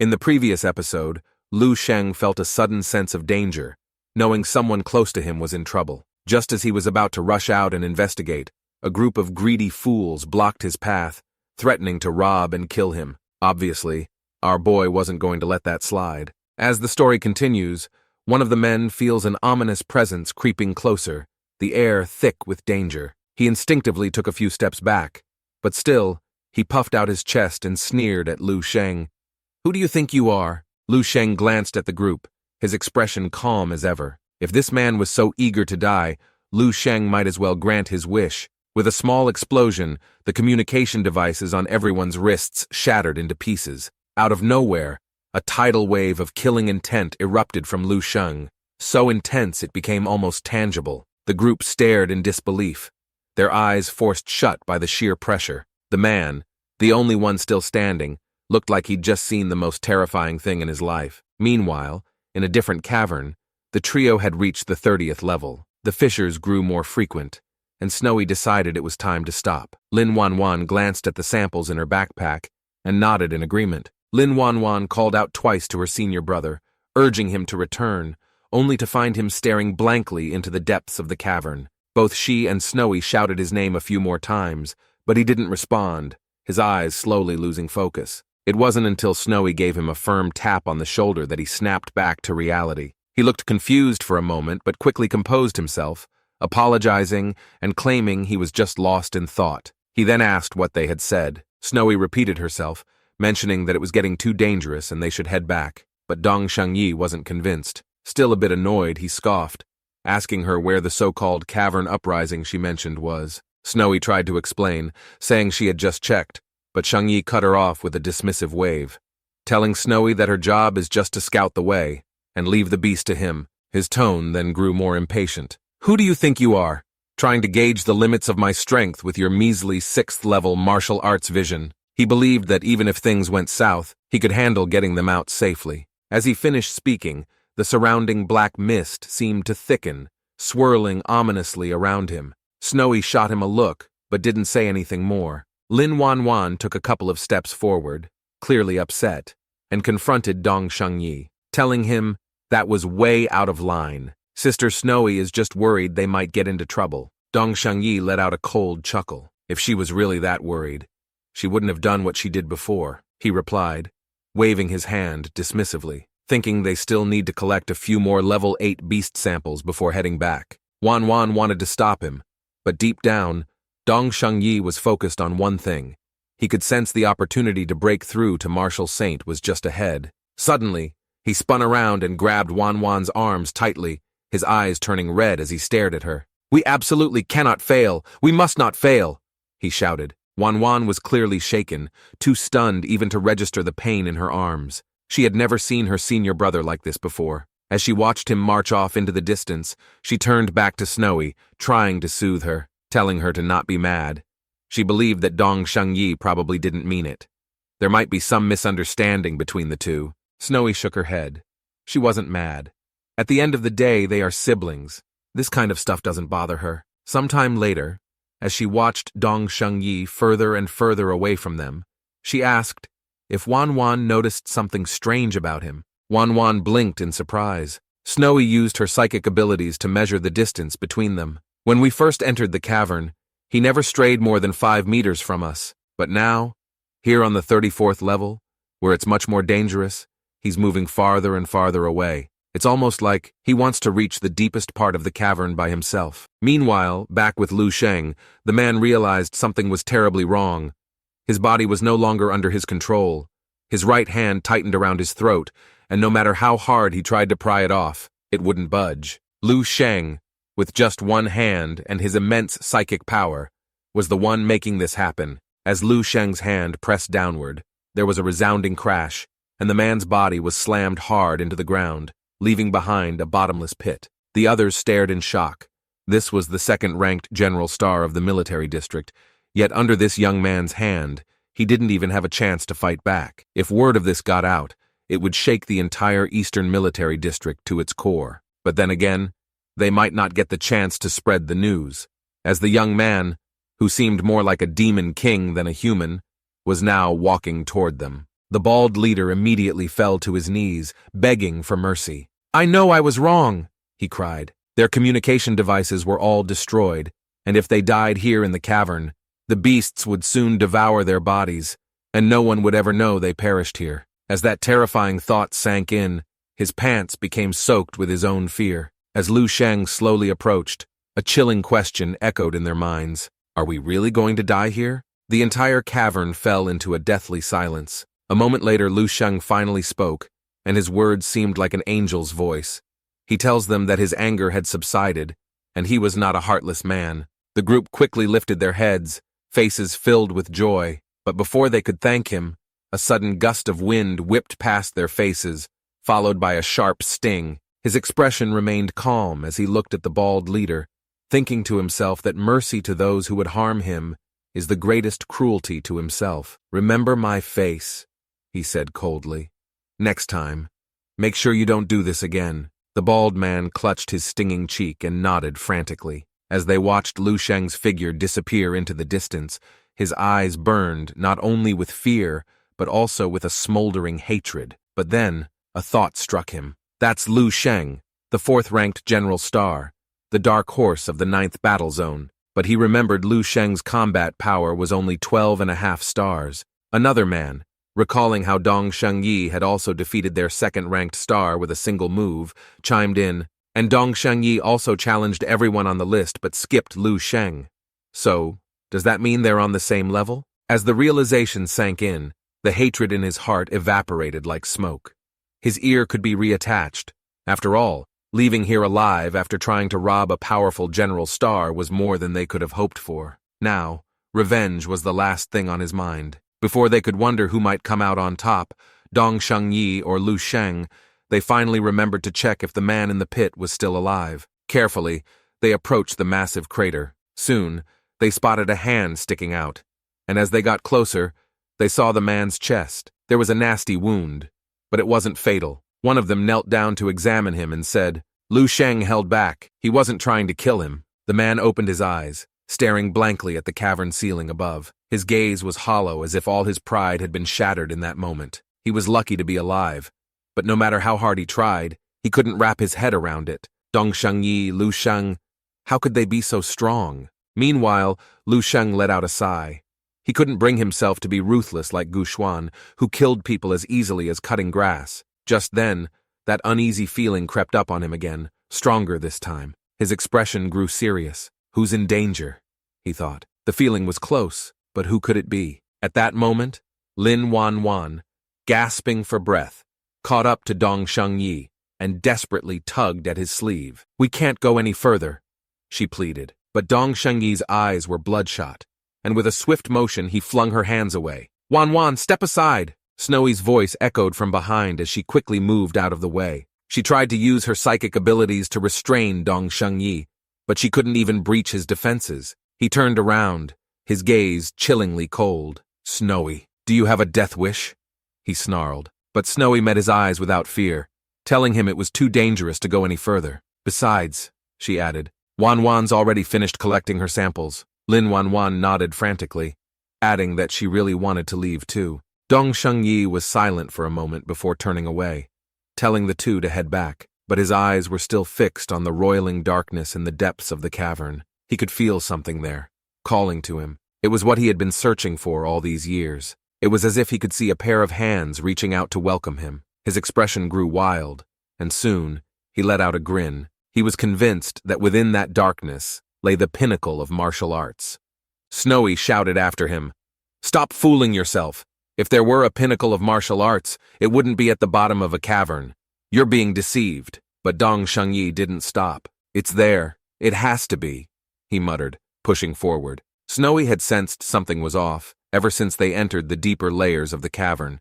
In the previous episode, Lu Sheng felt a sudden sense of danger, knowing someone close to him was in trouble. Just as he was about to rush out and investigate, a group of greedy fools blocked his path, threatening to rob and kill him. Obviously, our boy wasn't going to let that slide. As the story continues, one of the men feels an ominous presence creeping closer, the air thick with danger. He instinctively took a few steps back, but still, he puffed out his chest and sneered at Lu Sheng. "Who do you think you are?" Lu Sheng glanced at the group, his expression calm as ever. If this man was so eager to die, Lu Sheng might as well grant his wish. With a small explosion, the communication devices on everyone's wrists shattered into pieces. Out of nowhere, a tidal wave of killing intent erupted from Lu Sheng, so intense it became almost tangible. The group stared in disbelief, their eyes forced shut by the sheer pressure. The man, the only one still standing, looked like he'd just seen the most terrifying thing in his life. Meanwhile, in a different cavern, the trio had reached the 30th level. The fissures grew more frequent, and Snowy decided it was time to stop. Lin Wanwan glanced at the samples in her backpack and nodded in agreement. Lin Wanwan called out twice to her senior brother, urging him to return, only to find him staring blankly into the depths of the cavern. Both she and Snowy shouted his name a few more times, but he didn't respond, his eyes slowly losing focus. It wasn't until Snowy gave him a firm tap on the shoulder that he snapped back to reality. He looked confused for a moment, but quickly composed himself, apologizing and claiming he was just lost in thought. He then asked what they had said. Snowy repeated herself, mentioning that it was getting too dangerous and they should head back. But Dong Shengyi wasn't convinced. Still a bit annoyed, he scoffed, asking her where the so-called cavern uprising she mentioned was. Snowy tried to explain, saying she had just checked, but Shengyi cut her off with a dismissive wave, telling Snowy that her job is just to scout the way and leave the beast to him. His tone then grew more impatient. "Who do you think you are, trying to gauge the limits of my strength with your measly 6th-level martial arts vision?" He believed that even if things went south, he could handle getting them out safely. As he finished speaking, the surrounding black mist seemed to thicken, swirling ominously around him. Snowy shot him a look, but didn't say anything more. Lin Wanwan took a couple of steps forward, clearly upset, and confronted Dong Shengyi, telling him that was way out of line. Sister Snowy is just worried they might get into trouble. Dong Shengyi let out a cold chuckle. If she was really that worried, she wouldn't have done what she did before, he replied, waving his hand dismissively, thinking they still need to collect a few more level 8 beast samples before heading back. Wanwan wanted to stop him, but deep down, Dong Shengyi was focused on one thing. He could sense the opportunity to break through to Martial Saint was just ahead. Suddenly, he spun around and grabbed Wanwan's arms tightly, his eyes turning red as he stared at her. "We absolutely cannot fail! We must not fail!" he shouted. Wanwan was clearly shaken, too stunned even to register the pain in her arms. She had never seen her senior brother like this before. As she watched him march off into the distance, she turned back to Snowy, trying to soothe her, telling her to not be mad. She believed that Dong Shengyi probably didn't mean it. There might be some misunderstanding between the two. Snowy shook her head. She wasn't mad. At the end of the day, they are siblings. This kind of stuff doesn't bother her. Sometime later, as she watched Dong Shengyi further and further away from them, she asked if Wanwan noticed something strange about him. Wanwan blinked in surprise. Snowy used her psychic abilities to measure the distance between them. "When we first entered the cavern, he never strayed more than 5 meters from us, but now, here on the 34th level, where it's much more dangerous, he's moving farther and farther away. It's almost like he wants to reach the deepest part of the cavern by himself." Meanwhile, back with Lu Sheng, the man realized something was terribly wrong. His body was no longer under his control. His right hand tightened around his throat, and no matter how hard he tried to pry it off, it wouldn't budge. Lu Sheng, with just one hand and his immense psychic power, was the one making this happen. As Lu Sheng's hand pressed downward, there was a resounding crash, and the man's body was slammed hard into the ground, leaving behind a bottomless pit. The others stared in shock. This was the second-ranked general star of the military district, yet under this young man's hand, he didn't even have a chance to fight back. If word of this got out, it would shake the entire Eastern Military District to its core. But then again, they might not get the chance to spread the news, as the young man, who seemed more like a demon king than a human, was now walking toward them. The bald leader immediately fell to his knees, begging for mercy. "I know I was wrong," he cried. Their communication devices were all destroyed, and if they died here in the cavern, the beasts would soon devour their bodies, and no one would ever know they perished here. As that terrifying thought sank in, his pants became soaked with his own fear. As Lu Sheng slowly approached, a chilling question echoed in their minds. Are we really going to die here? The entire cavern fell into a deathly silence. A moment later, Lu Sheng finally spoke, and his words seemed like an angel's voice. He tells them that his anger had subsided, and he was not a heartless man. The group quickly lifted their heads, faces filled with joy, but before they could thank him, a sudden gust of wind whipped past their faces, followed by a sharp sting. His expression remained calm as he looked at the bald leader, thinking to himself that mercy to those who would harm him is the greatest cruelty to himself. "Remember my face," he said coldly. "Next time, make sure you don't do this again." The bald man clutched his stinging cheek and nodded frantically. As they watched Lu Sheng's figure disappear into the distance, his eyes burned not only with fear, but also with a smoldering hatred. But then, a thought struck him. That's Lu Sheng, the 4th-ranked General Star, the dark horse of the 9th Battle Zone. But he remembered Lu Sheng's combat power was only 12.5 stars. Another man, recalling how Dong Shengyi had also defeated their 2nd-ranked star with a single move, chimed in, and Dong Shengyi also challenged everyone on the list but skipped Lu Sheng. So, does that mean they're on the same level? As the realization sank in, the hatred in his heart evaporated like smoke. His ear could be reattached. After all, leaving here alive after trying to rob a powerful General Star was more than they could have hoped for. Now, revenge was the last thing on his mind. Before they could wonder who might come out on top, Dong Shengyi or Lu Sheng, they finally remembered to check if the man in the pit was still alive. Carefully, they approached the massive crater. Soon, they spotted a hand sticking out, and as they got closer, they saw the man's chest. There was a nasty wound, but it wasn't fatal. One of them knelt down to examine him and said, Lu Sheng held back. He wasn't trying to kill him. The man opened his eyes, staring blankly at the cavern ceiling above. His gaze was hollow, as if all his pride had been shattered in that moment. He was lucky to be alive, but no matter how hard he tried, he couldn't wrap his head around it. Dong Shengyi, Lu Sheng, how could they be so strong? Meanwhile, Lu Sheng let out a sigh. He couldn't bring himself to be ruthless like Gu Xuan, who killed people as easily as cutting grass. Just then, that uneasy feeling crept up on him again, stronger this time. His expression grew serious. Who's in danger? He thought. The feeling was close, but who could it be? At that moment, Lin Wanwan, gasping for breath, caught up to Dong Shengyi and desperately tugged at his sleeve. We can't go any further, she pleaded. But Dong Shengyi's eyes were bloodshot, and with a swift motion he flung her hands away. Wanwan, step aside! Snowy's voice echoed from behind as she quickly moved out of the way. She tried to use her psychic abilities to restrain Dong Shengyi, but she couldn't even breach his defenses. He turned around, his gaze chillingly cold. Snowy, do you have a death wish? He snarled. But Snowy met his eyes without fear, telling him it was too dangerous to go any further. Besides, she added, Wanwan's already finished collecting her samples. Lin Wanwan nodded frantically, adding that she really wanted to leave too. Dong Shengyi was silent for a moment before turning away, telling the two to head back, but his eyes were still fixed on the roiling darkness in the depths of the cavern. He could feel something there, calling to him. It was what he had been searching for all these years. It was as if he could see a pair of hands reaching out to welcome him. His expression grew wild, and soon he let out a grin. He was convinced that within that darkness lay the pinnacle of martial arts. Snowy shouted after him, Stop fooling yourself. If there were a pinnacle of martial arts, it wouldn't be at the bottom of a cavern. You're being deceived. But Dong Shengyi didn't stop. It's there. It has to be, he muttered, pushing forward. Snowy had sensed something was off ever since they entered the deeper layers of the cavern,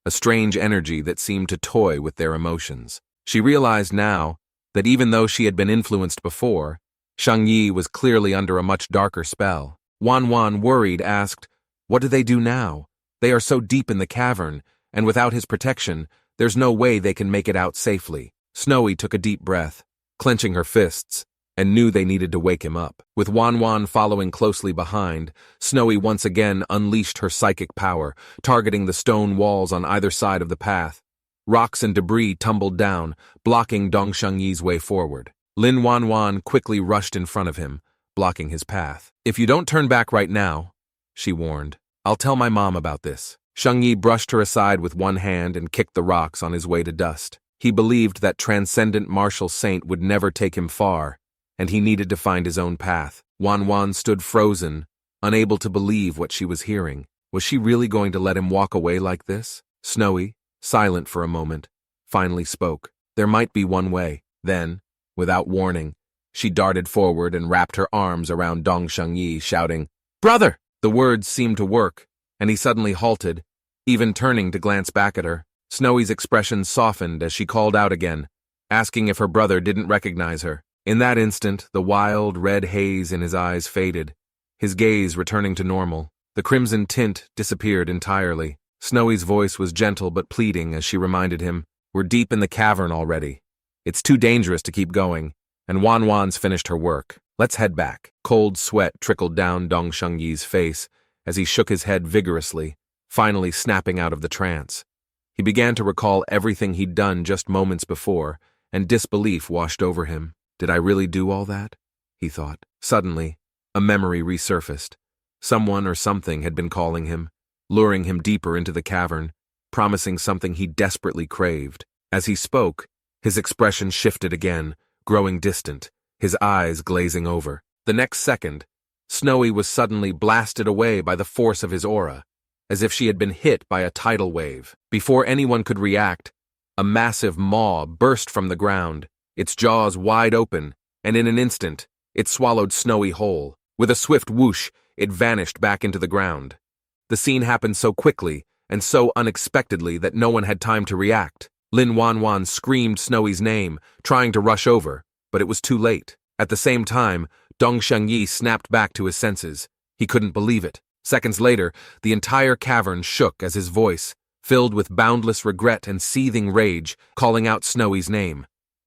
a strange energy that seemed to toy with their emotions. She realized now that even though she had been influenced before, Shengyi was clearly under a much darker spell. Wanwan, worried, asked, What do they do now? They are so deep in the cavern, and without his protection, there's no way they can make it out safely. Snowy took a deep breath, clenching her fists, and knew they needed to wake him up. With Wanwan following closely behind, Snowy once again unleashed her psychic power, targeting the stone walls on either side of the path. Rocks and debris tumbled down, blocking Dong Shengyi's way forward. Lin Wanwan quickly rushed in front of him, blocking his path. "If you don't turn back right now," she warned, "I'll tell my mom about this." Shengyi brushed her aside with one hand and kicked the rocks on his way to dust. He believed that transcendent martial saint would never take him far, and he needed to find his own path. Wanwan stood frozen, unable to believe what she was hearing. Was she really going to let him walk away like this? Snowy, silent for a moment, finally spoke. There might be one way. Then, without warning, she darted forward and wrapped her arms around Dong Shengyi, shouting, "Brother!" The words seemed to work, and he suddenly halted, even turning to glance back at her. Snowy's expression softened as she called out again, asking if her brother didn't recognize her. In that instant, the wild, red haze in his eyes faded, his gaze returning to normal. The crimson tint disappeared entirely. Snowy's voice was gentle but pleading as she reminded him, "We're deep in the cavern already. It's too dangerous to keep going, and Wanwan's finished her work. Let's head back." Cold sweat trickled down Dong Shengyi's face as he shook his head vigorously, finally snapping out of the trance. He began to recall everything he'd done just moments before, and disbelief washed over him. Did I really do all that? He thought. Suddenly, a memory resurfaced. Someone or something had been calling him, luring him deeper into the cavern, promising something he desperately craved. As he spoke, his expression shifted again, growing distant, his eyes glazing over. The next second, Snowy was suddenly blasted away by the force of his aura, as if she had been hit by a tidal wave. Before anyone could react, a massive maw burst from the ground, its jaws wide open, and in an instant, it swallowed Snowy whole. With a swift whoosh, it vanished back into the ground. The scene happened so quickly and so unexpectedly that no one had time to react. Lin Wanwan screamed Snowy's name, trying to rush over, but it was too late. At the same time, Dong Shengyi snapped back to his senses. He couldn't believe it. Seconds later, the entire cavern shook as his voice, filled with boundless regret and seething rage, calling out Snowy's name.